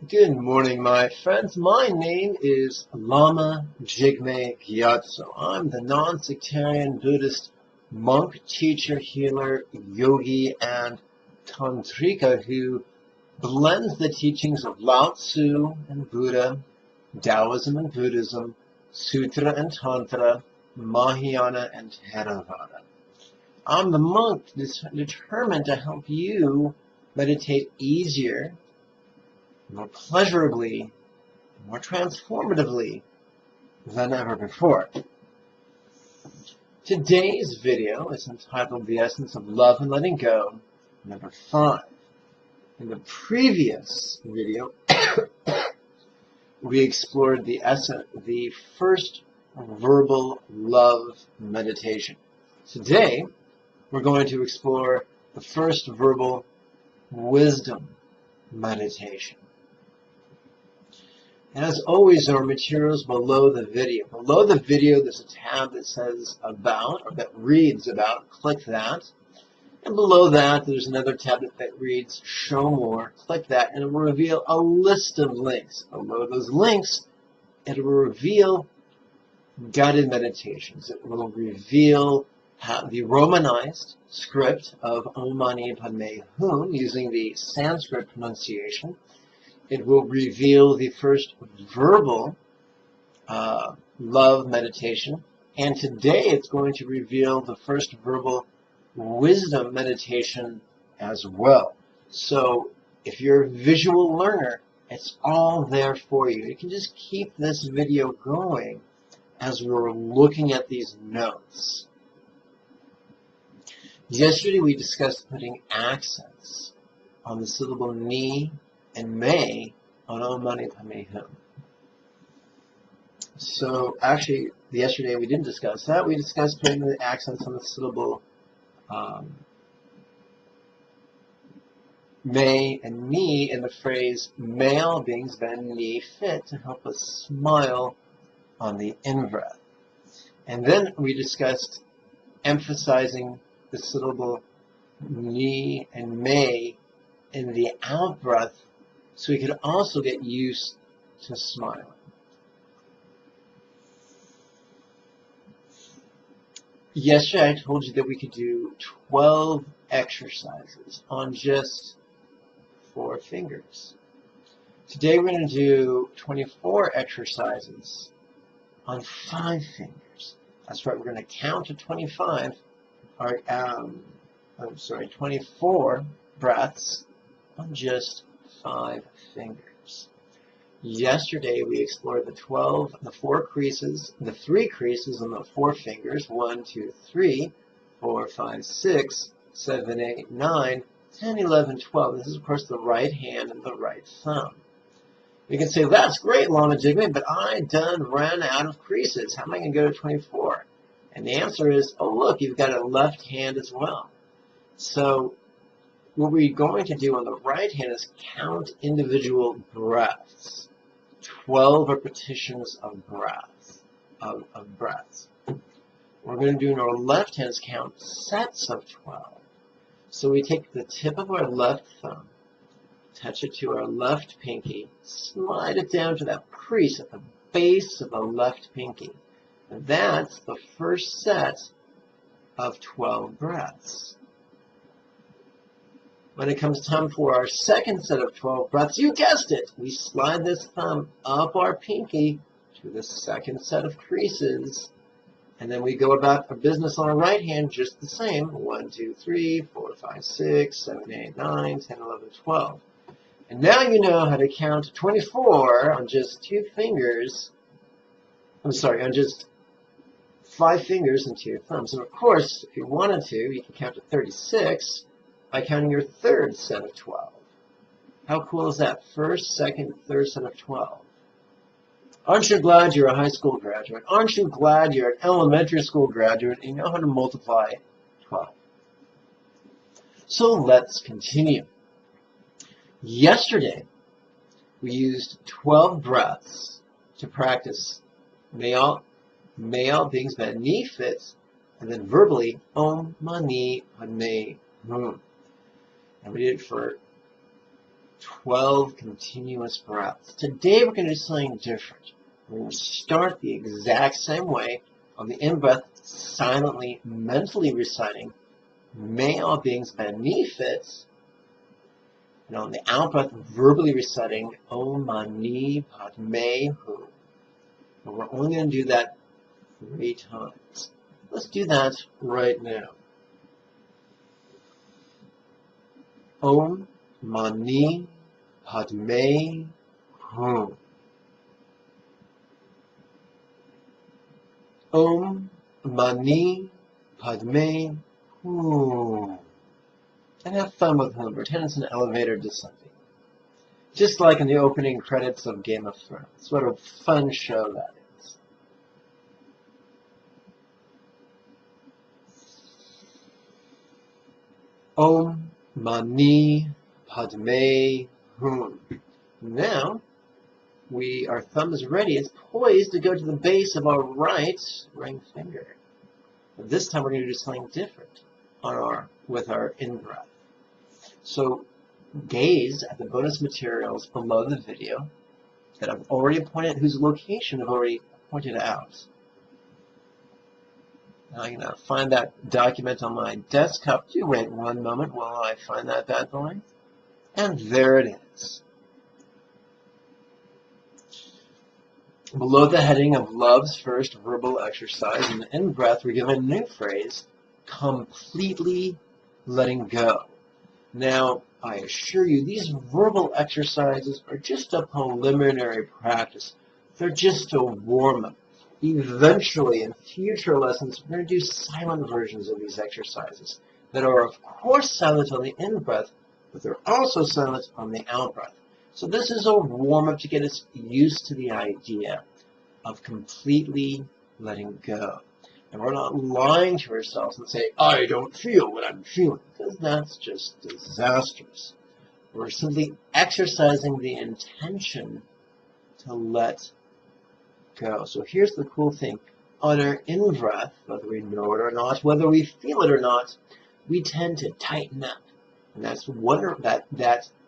Good morning, my friends. My name is Lama Jigme Gyatso. I'm the non-sectarian Buddhist monk, teacher, healer, yogi, and tantrika who blends the teachings of Lao Tzu and Buddha, Taoism and Buddhism, Sutra and Tantra, Mahayana and Theravada. I'm the monk determined to help you meditate easier, more pleasurably, more transformatively than ever before. Today's video is entitled The Essence of Love and Letting Go, number 5. In the previous video, we explored the first verbal love meditation. Today, we're going to explore the first verbal wisdom meditation. And as always, there are materials below the video. Below the video, there's a tab that says About, or that reads About. Click that. And below that, there's another tab that reads Show More. Click that, and it will reveal a list of links. Below those links, it will reveal guided meditations. It will reveal the Romanized script of Om Mani Padme Hum using the Sanskrit pronunciation. It will reveal the first verbal love meditation. And today it's going to reveal the first verbal wisdom meditation as well. So if you're a visual learner, it's all there for you. You can just keep this video going as we're looking at these notes. Yesterday we discussed putting accents on the syllable ni and may on Om Mani Padme Hum. So actually, yesterday we didn't discuss that. We discussed putting the accents on the syllable may and ni in the phrase "May all beings bend knee fit" to help us smile on the in-breath. And then we discussed emphasizing the syllable ni and may in the out-breath, so we could also get used to smiling. Yesterday I told you that we could do 12 exercises on just 4 fingers. Today we're going to do 24 exercises on 5 fingers. That's right, we're going to count to 25, or 24 breaths on just 5 fingers. Yesterday we explored the 4 creases, the 3 creases on the 4 fingers, 1, 2, 3, 4, 5, 6, 7, 8, 9, 10, 11, 12. This is of course the right hand and the right thumb. You can say, that's great, Lama Jigme, but I done ran out of creases. How am I going to go to 24? And the answer is, oh look, you've got a left hand as well. So what we're going to do on the right hand is count individual breaths. 12 repetitions of breaths. We're going to do in our left hand is count sets of 12. So we take the tip of our left thumb, touch it to our left pinky, slide it down to that crease at the base of the left pinky. And that's the first set of 12 breaths. When it comes time for our second set of 12 breaths, you guessed it, we slide this thumb up our pinky to the second set of creases, and then we go about our business on our right hand just the same. 1, 2, 3, 4, 5, 6, 7, 8, 9, 10, 11, 12. And now you know how to count 24 on just 2 fingers. I'm sorry, on just 5 fingers and 2 thumbs. And of course, if you wanted to, you can count to 36 by counting your third set of 12. How cool is that? First, second, third set of 12. Aren't you glad you're a high school graduate? Aren't you glad you're an elementary school graduate and you know how to multiply 12? So let's continue. Yesterday, we used 12 breaths to practice may all beings bend knee fit, and then verbally Om Mani Padme Hum. And we did it for 12 continuous breaths. Today we're going to do something different. We're going to start the exact same way on the in-breath, silently, mentally reciting, may all beings beneath it, and on the out-breath, verbally reciting, Om Mani Padme Hum. And we're only going to do that 3 times. Let's do that right now. Om Mani Padme Hum. Om Mani Padme Hum. And have fun with Hum. Pretend it's an elevator descending. Just like in the opening credits of Game of Thrones. What a fun show that is. Om Mani Padme Hum. Now, our thumb is ready. It's poised to go to the base of our right ring finger. But this time we're going to do something different with our in-breath. So gaze at the bonus materials below the video that I've already pointed, whose location I've already pointed out. Now I'm going to find that document on my desktop. Do wait 1 moment while I find that bad boy. And there it is. Below the heading of Love's First Verbal Exercise, in the in-breath, we're given a new phrase, completely letting go. Now, I assure you, these verbal exercises are just a preliminary practice. They're just a warm-up. Eventually, in future lessons, we're going to do silent versions of these exercises that are, of course, silent on the in-breath, but they're also silent on the out-breath. So this is a warm-up to get us used to the idea of completely letting go. And we're not lying to ourselves and say, I don't feel what I'm feeling, because that's just disastrous. We're simply exercising the intention to let go. So here's the cool thing. On our in-breath, whether we know it or not, whether we feel it or not, we tend to tighten up. And that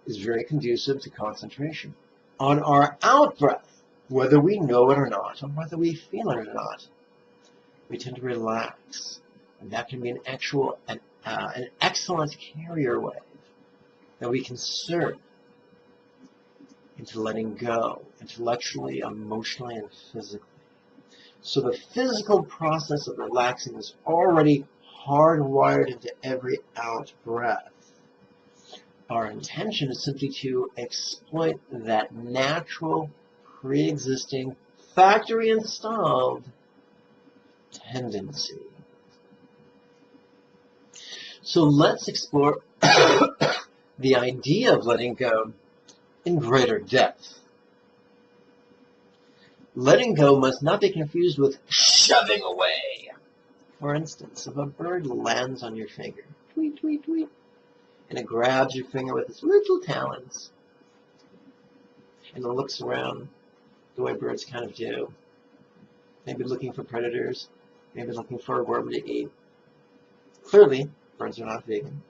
is very conducive to concentration. On our out-breath, whether we know it or not, or whether we feel it or not, we tend to relax. And that can be an excellent carrier wave that we can serve into letting go, intellectually, emotionally, and physically. So the physical process of relaxing is already hardwired into every out-breath. Our intention is simply to exploit that natural, pre-existing, factory-installed tendency. So let's explore the idea of letting go in greater depth. Letting go must not be confused with shoving away. For instance, if a bird lands on your finger, tweet, tweet, tweet, and it grabs your finger with its little talons, and it looks around the way birds kind of do, maybe looking for predators, maybe looking for a worm to eat. Clearly, birds are not vegan.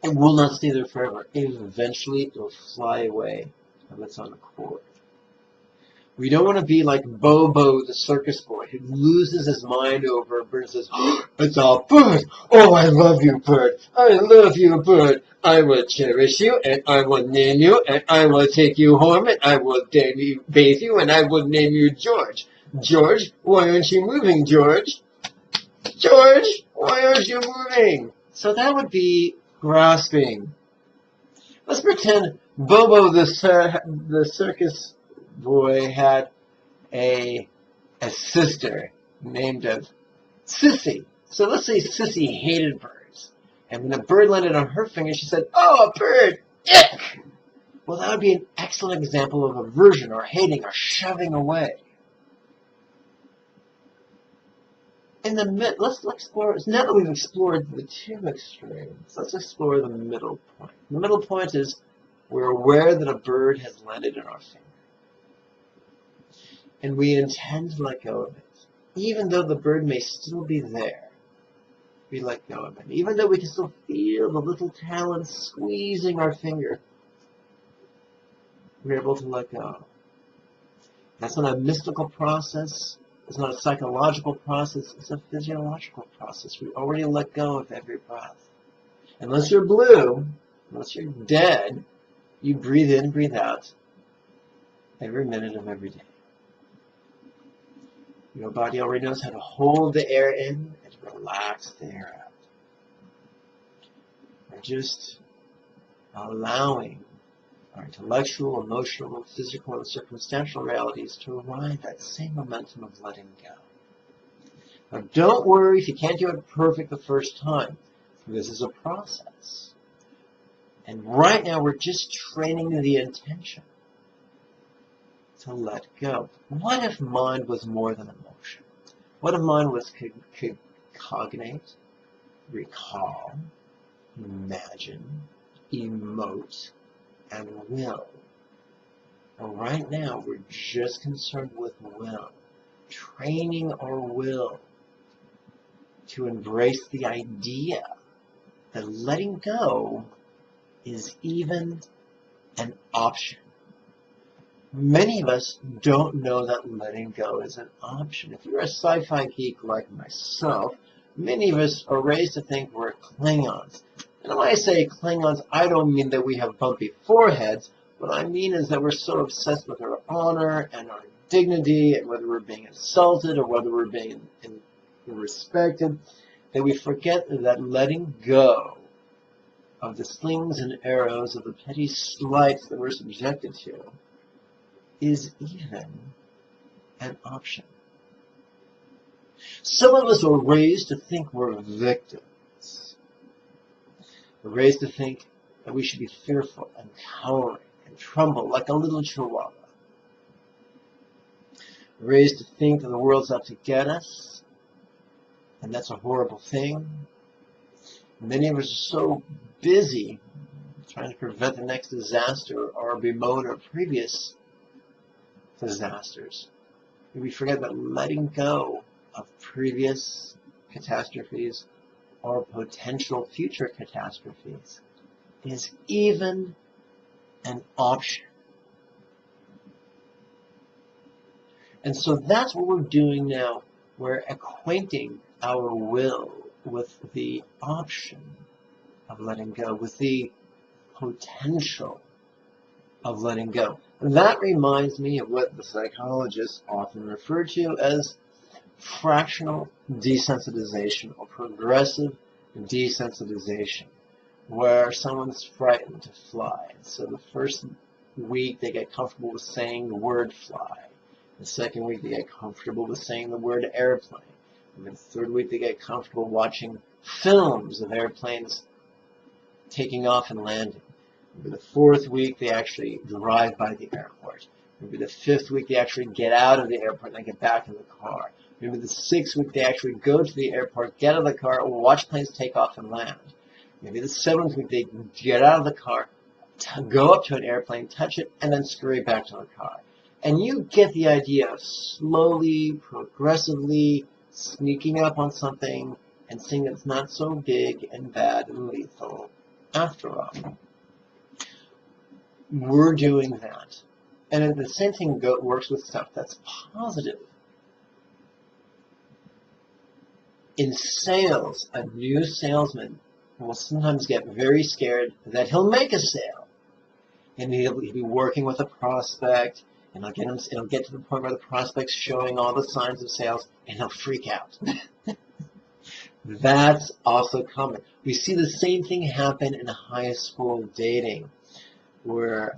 It will not stay there forever. Eventually, it will fly away of its own accord. We don't want to be like Bobo, the circus boy, who loses his mind over a bird and says, oh, it's a bird. Oh, I love you, bird. I love you, bird. I will cherish you, and I will name you, and I will take you home, and I will bathe you, and I will name you George. George, why aren't you moving, George? George, why aren't you moving? So that would be grasping. Let's pretend Bobo, the circus boy, had a sister named Sissy. So let's say Sissy hated birds. And when a bird landed on her finger, she said, oh, a bird! Ick! Well, that would be an excellent example of aversion or hating or shoving away. Let's explore, now that we've explored the two extremes, let's explore the middle point. The middle point is we're aware that a bird has landed on our finger. And we intend to let go of it, even though the bird may still be there. we let go of it. Even though we can still feel the little talon squeezing our finger, we're able to let go. That's not a mystical process. It's not a psychological process. It's a physiological process. We already let go of every breath. Unless you're blue, unless you're dead, you breathe in, breathe out every minute of every day. Your body already knows how to hold the air in and relax the air out. We're just allowing our intellectual, emotional, physical, and circumstantial realities to arrive at that same momentum of letting go. Now, don't worry if you can't do it perfect the first time. This is a process. And right now, we're just training the intention to let go. What if mind was more than emotion? What if mind was could cognate, recall, imagine, emote, and will? Well, right now, we're just concerned with will, training our will to embrace the idea that letting go is even an option. Many of us don't know that letting go is an option. If you're a sci-fi geek like myself, many of us are raised to think we're Klingons. And when I say Klingons, I don't mean that we have bumpy foreheads. What I mean is that we're so obsessed with our honor and our dignity, and whether we're being insulted or whether we're being respected, that we forget that letting go of the slings and arrows of the petty slights that we're subjected to is even an option. Some of us are raised to think we're victims. We're raised to think that we should be fearful and cowering and tremble like a little chihuahua. We're raised to think that the world's out to get us, and that's a horrible thing. Many of us are so busy trying to prevent the next disaster or bemoan our previous disasters. We forget that letting go of previous catastrophes or potential future catastrophes is even an option. And so that's what we're doing now. We're acquainting our will with the option of letting go, with the potential of letting go. And that reminds me of what the psychologists often refer to as fractional desensitization or progressive desensitization, where someone's frightened to fly. So the first week they get comfortable with saying the word fly. The second week they get comfortable with saying the word airplane. And the third week they get comfortable watching films of airplanes taking off and landing. Maybe the fourth week they actually drive by the airport. Maybe the fifth week they actually get out of the airport and get back in the car. Maybe the sixth week they actually go to the airport, get out of the car, watch planes take off and land. Maybe the seventh week they get out of the car, go up to an airplane, touch it, and then scurry back to the car. And you get the idea of slowly, progressively sneaking up on something and seeing that it's not so big and bad and lethal after all. We're doing that. And the same thing works with stuff that's positive. In sales, a new salesman will sometimes get very scared that he'll make a sale. And he'll be working with a prospect, and it'll get to the point where the prospect's showing all the signs of sales, and he'll freak out. That's also common. We see the same thing happen in high school dating, where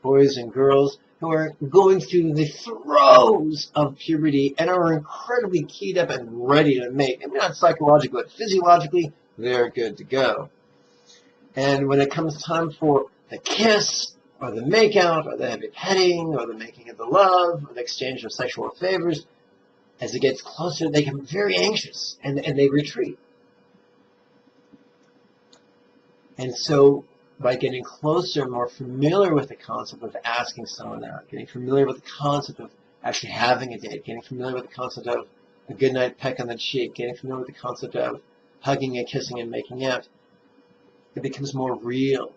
boys and girls who are going through the throes of puberty and are incredibly keyed up and ready to mate. I mean, not psychologically, but physiologically, they're good to go. And when it comes time for the kiss, or the makeout, or the heavy petting, or the making of the love, or the exchange of sexual favors, as it gets closer, they get very anxious, and they retreat. And so, by getting closer, more familiar with the concept of asking someone out, getting familiar with the concept of actually having a date, getting familiar with the concept of a goodnight peck on the cheek, getting familiar with the concept of hugging and kissing and making out, it becomes more real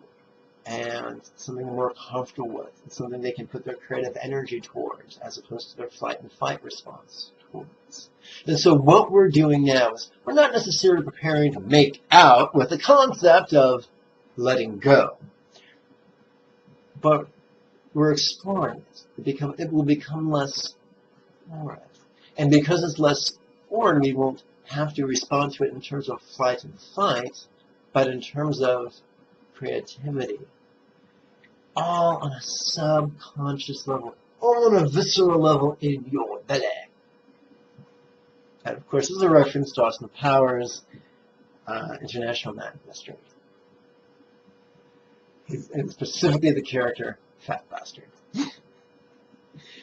and something they're more comfortable with, and something they can put their creative energy towards as opposed to their flight and fight response towards. And so what we're doing now is we're not necessarily preparing to make out with the concept of letting go, but we're exploring it. It will become less foreign. And because it's less foreign, we won't have to respond to it in terms of flight and fight, but in terms of creativity. All on a subconscious level, all on a visceral level in your belly. And of course, this is a reference to Austin Powers' International Man Mystery. And specifically the character Fat Bastard.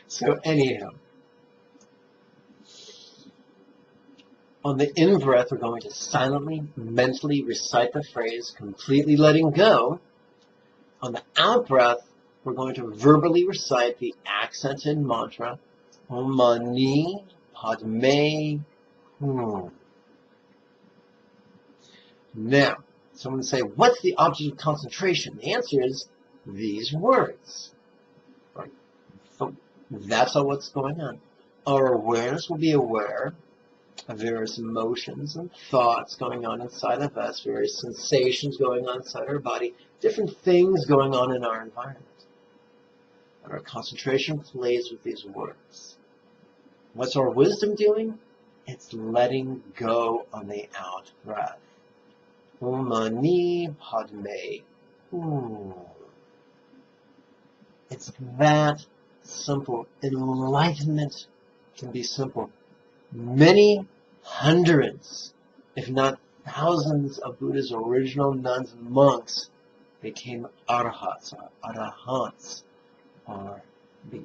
So anyhow, on the in-breath, we're going to silently, mentally recite the phrase, completely letting go. On the out-breath, we're going to verbally recite the accented mantra, Om Mani Padme Hum. Now, someone say, what's the object of concentration? The answer is these words. Right. So that's all what's going on. Our awareness will be aware of various emotions and thoughts going on inside of us, various sensations going on inside our body, different things going on in our environment. And our concentration plays with these words. What's our wisdom doing? It's letting go on the out breath. Om Mani Padme Hum. It's that simple. Enlightenment can be simple. Many hundreds, if not thousands, of Buddha's original nuns and monks became arhats or arahants, or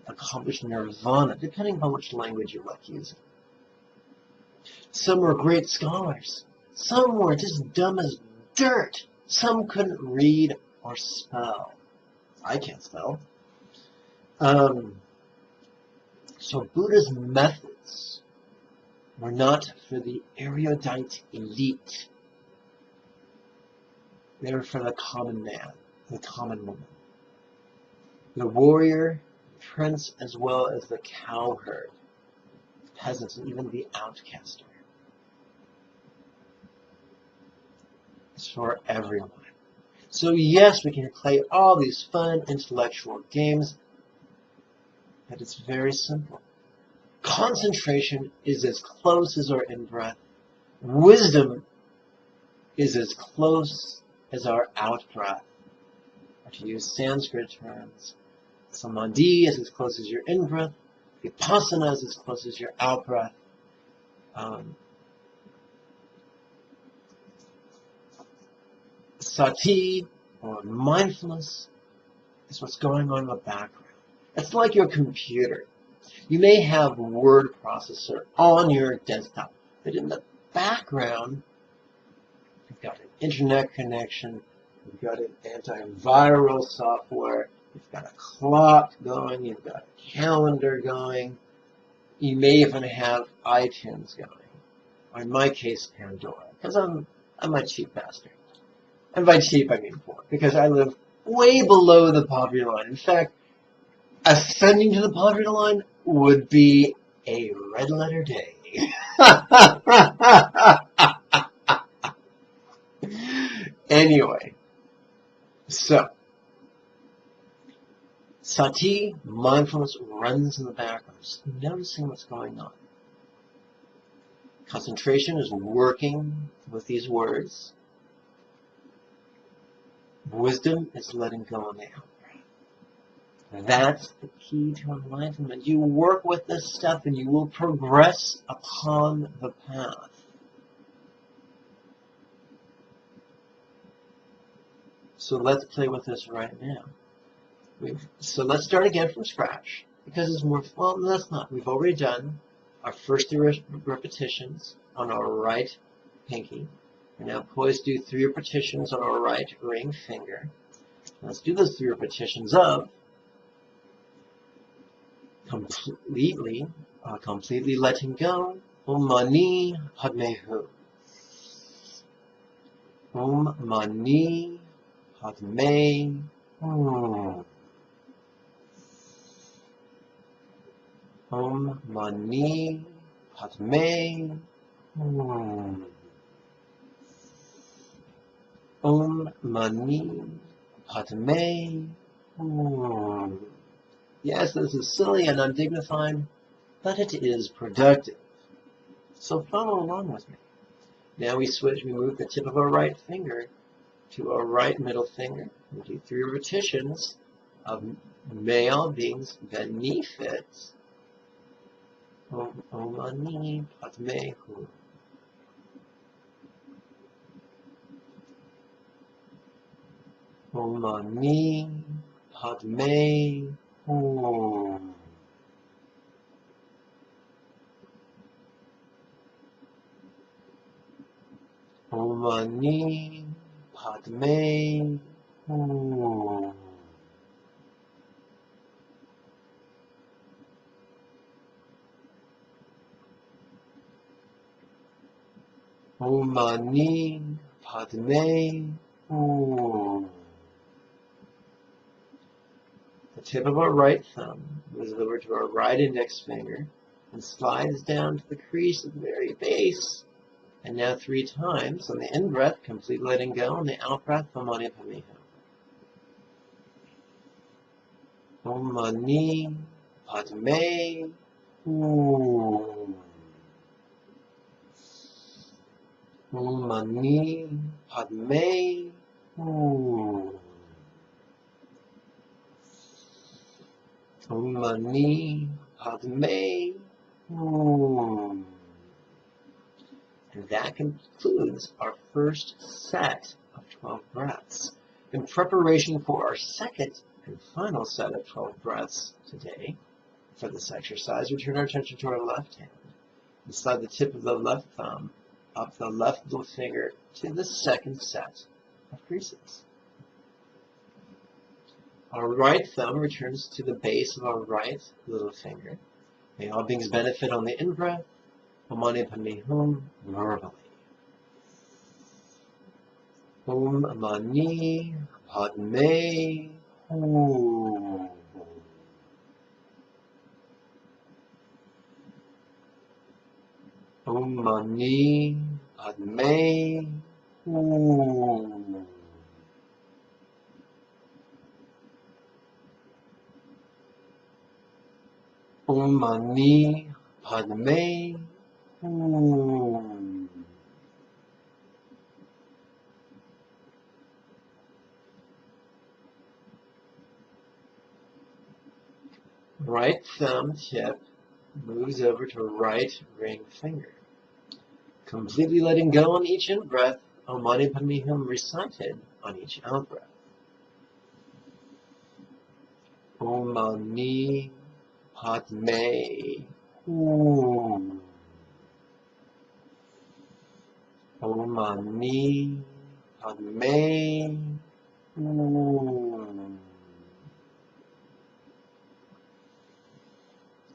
accomplished nirvana, depending on which language you like using. Some were great scholars. Some were just dumb as dirt. Some couldn't read or spell. I can't spell. So Buddha's methods were not for the erudite elite. They were for the common man, the common woman, the warrior, prince, as well as the cowherd, peasants, and even the outcaster. It's for everyone. So yes, we can play all these fun intellectual games, but it's very simple. Concentration is as close as our in-breath. Wisdom is as close as our out-breath. Or to use Sanskrit terms, Samadhi is as close as your in-breath. Vipassana is as close as your out-breath. Sati, or mindfulness, is what's going on in the background. It's like your computer. You may have a word processor on your desktop, but in the background, you've got an internet connection, you've got an antiviral software, you've got a clock going, you've got a calendar going, you may even have iTunes going, or in my case, Pandora, because I'm a cheap bastard. And by cheap, I mean poor, because I live way below the poverty line. In fact, ascending to the poverty line would be a red letter day. Anyway, so sati, mindfulness, runs in the background, just noticing what's going on. Concentration is working with these words. Wisdom is letting go on the out-breath. That's the key to enlightenment. You work with this stuff and you will progress upon the path. So let's play with this right now. So let's start again from scratch. Because it's more, well, that's not. We've already done our first 3 repetitions on our right pinky. We're now poised to do 3 repetitions on our right ring finger. Let's do those 3 repetitions of completely letting go. Om Mani Padme Hum. Om Mani Padme Hum. Om Mani Padme Hum. Om Mani Padme Hum. Yes, this is silly and undignified, but it is productive. So follow along with me. Now we move the tip of our right finger to our right middle finger. We do 3 repetitions of male beings beneath it. Om Mani Padme Hum. Om Mani Padme Hum. Om Mani Padme Hum. Om Mani Padme Hum. The tip of our right thumb moves over to our right index finger and slides down to the crease at the very base. And now 3 times on the in-breath, complete letting go. On the out-breath, Om Mani Padme Hum. Om Mani Padme Hum. Om Mani Padme Hum. Om Mani Padme Hum. And that concludes our first set of 12 breaths. In preparation for our second and final set of 12 breaths today, for this exercise, we turn our attention to our left hand and slide the tip of the left thumb up the left little finger to the second set of creases. Our right thumb returns to the base of our right little finger. May all beings benefit on the in-breath. Om Mani Padme Hum verbally. Om Mani Padme Hum. Om Mani Padme Hum. Om Mani Padme Hum. Right thumb tip moves over to right ring finger. Completely letting go on each in-breath, Om Mani Padme Hum recited on each out-breath. Om Mani Padme Hum. Om Mani Padme Hum.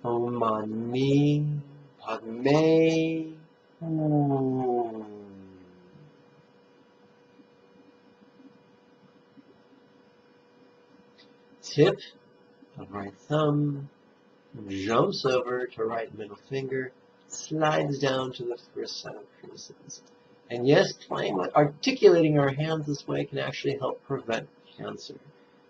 Om Mani Padme Hum. Tip of right thumb jumps over to right middle finger, slides down to the first set of creases. And yes, articulating our hands this way can actually help prevent cancer,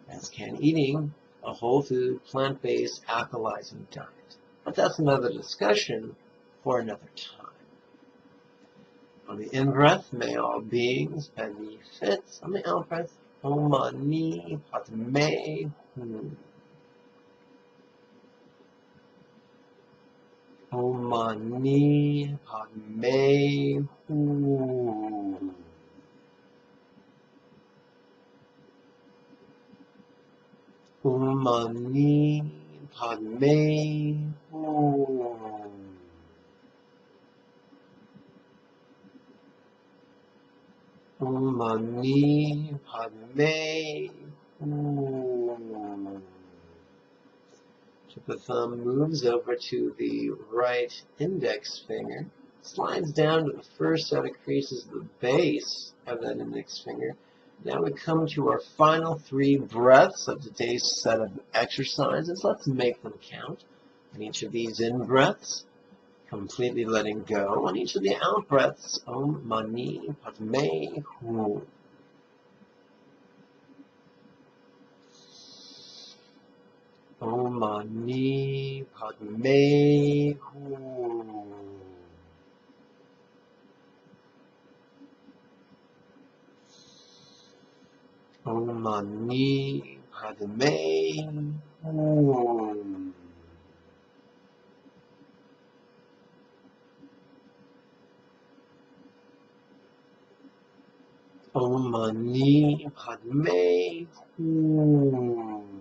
as can eating a whole food, plant-based, alkalizing diet. But that's another discussion for another time. On the in-breath, may all beings benefit. On the out-breath, Om Mani Padme Hum. Om Mani Padme Hum. Om Mani Padme Hum. Om Mani Padme Hum. Tip of the thumb moves over to the right index finger, slides down to the first set of creases at the base of that index finger. Now we come to our final 3 breaths of today's set of exercises. Let's make them count. On each of these in-breaths, completely letting go. On each of the out-breaths, Om Mani Padme Hum. Om Mani Padme Hum. Om Mani Padme Hum. Om Mani Padme Hum.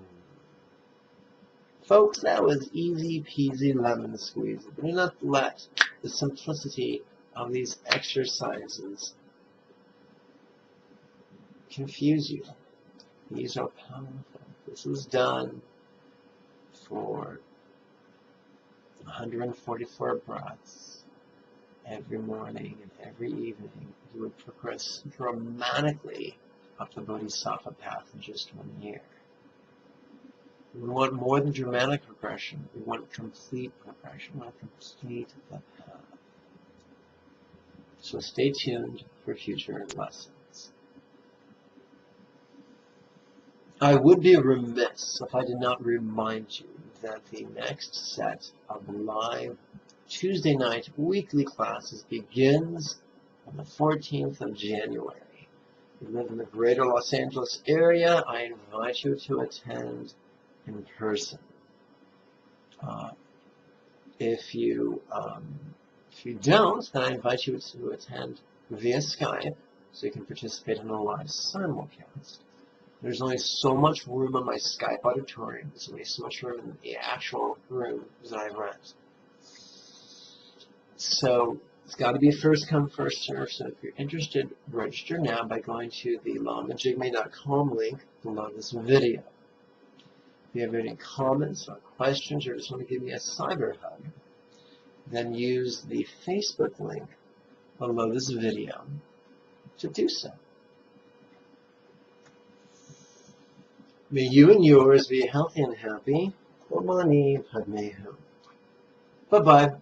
Folks, that was easy peasy lemon squeeze. Do not let the simplicity of these exercises confuse you. These are powerful. This was done for 144 breaths every morning and every evening. You would progress dramatically up the Bodhisattva path in just 1 year. We want more than dramatic progression. We want complete progression. We want to complete the path. So stay tuned for future lessons. I would be remiss if I did not remind you that the next set of live Tuesday night weekly classes begins on the 14th of January. If you live in the greater Los Angeles area, I invite you to attend in person. If you don't, then I invite you to attend via Skype so you can participate in a live simulcast. There's only so much room in my Skype auditorium. There's only so much room in the actual room that I rent. So it's got to be first come, first serve. So if you're interested, register now by going to the lamajigme.com link below this video. If you have any comments or questions or just want to give me a cyber hug, then use the Facebook link below this video to do so. May you and yours be healthy and happy. Om Mani Padme Hum. Bye-bye.